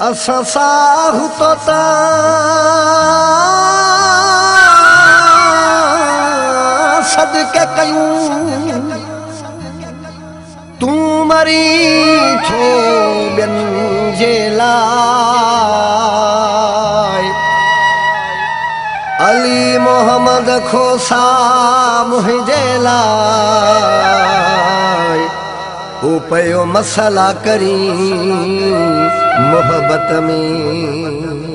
असां साहु तोता सदके कयूं तू मरी थो ॿियन जे लाइ अली मोहम्मद खोसा मुंहिंजे लाइ ओ पयो मसला करी मोहब्बत में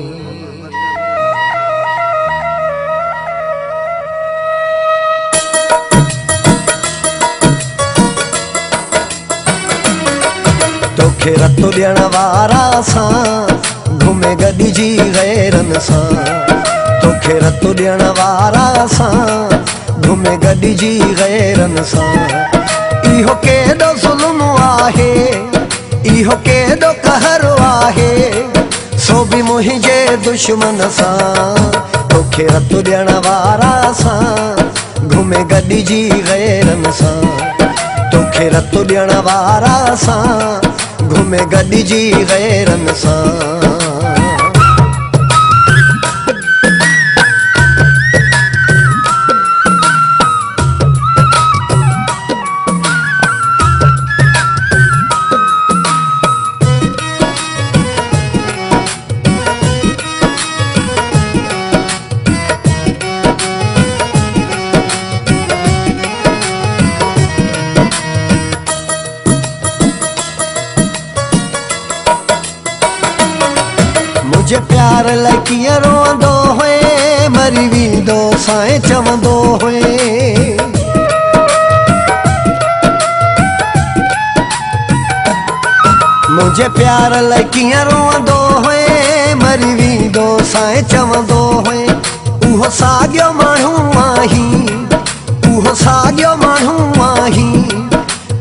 तोखे रतो ॾियण वारा सां घुमे गॾिजी गैरन सां तोखे रतो ॾियण वारा सां घुमे गॾिजी गैरन सां इहो केॾो ज़ुल्म आहे इहो केॾो कहर आहे सो बि मुंहिंजे दुश्मन सां तोखे रतो ॾियण वारा सां घुमे गॾिजी गैरन सां तोखे रतो ॾियण वारा सां घुमे गॾिजी गैरन सां मुझे प्यार लाइ कीअं रोअंदो हुए मरी वेंदो साईं चवंदो हुए मुझे प्यार लाइ कीअं रोअंदो हुए मरी वेंदो साईं चवंदो हुए उहो साॻियो माण्हू आहीं उहो साॻियो माण्हू आहीं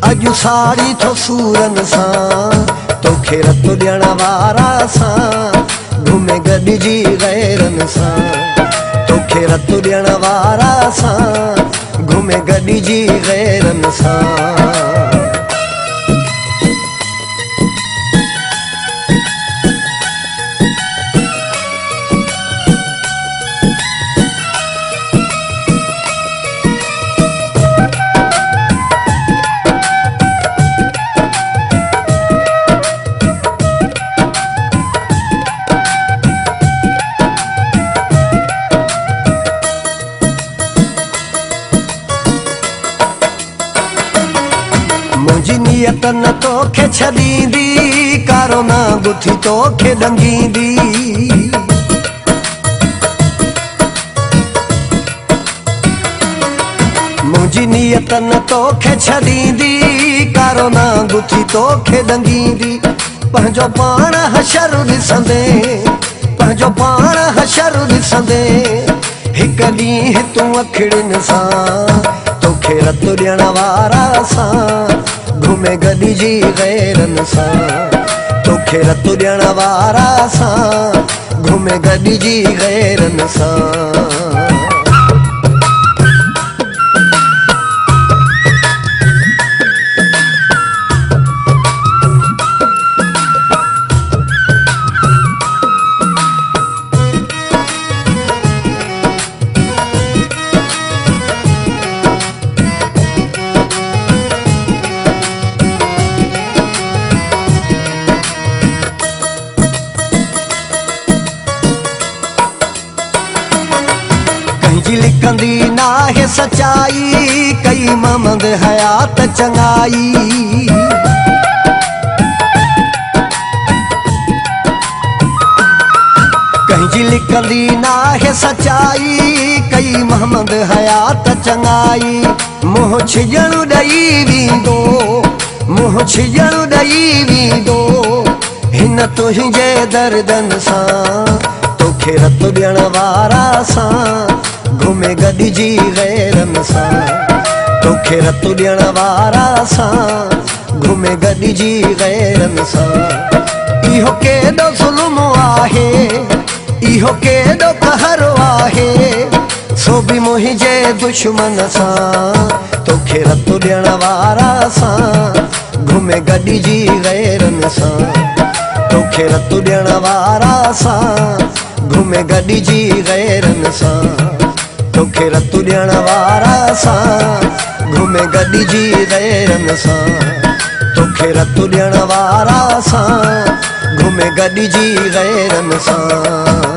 अॼु साड़ी थो सूरन सां तोखे रतो ॾियण वारा सां घुमे गॾिजी गैरन सां तोखे रतो ॾियण वारा सां घुमे गॾिजी गैरन सां मुंहिंजी नियत न तोखे छॾींदी कारो न गुथी तोखे ॾंगींदी मुंहिंजी नियत न तोखे छॾींदी कारो न गुथी तोखे ॾंगींदी पंहिंजो पाण हशर ॾिसंदे पंहिंजो पाण हशर ॾिसंदे हिकु ॾींहुं तूं अखिड़ियुनि सां तोखे रतो ॾियण वारा सां घुमे गॾिजी गैरन सां तोखे रतो ॾियण वारा सां घुमे गॾिजी गैरन सां लिखंदी नाहे सचाई कई ममद हयात चंगाई कंहिंजी लिखंदी नाहे सचाई कई मोहम्मद हयात चंगाई मुंहुं छिजण ॾेई वेंदो मुंहुं छिजण ॾेई वेंदो हिन तुंहिंजे दर्दन सां तोखे रतो ॾियण वारा सां घुमे गॾिजी गैरन सां तोखे रतो ॾियण वारा सां घुमे गॾिजी गैरन सां इहो केॾो ज़ुल्म आहे इहो केॾो कहर आहे सो बि मुंहिंजे दुश्मन सां तोखे रतो ॾियण वारा सां घुमे गॾिजी गैरन सां तोखे रतु ॾियण वारा सां घुमे गॾिजी गैरनि सां तोखे रतु ॾियण वारा सां घुमे गॾिजी गैरनि सां तोखे रतु ॾियण वारा सां घुमे गॾिजी गैरनि सां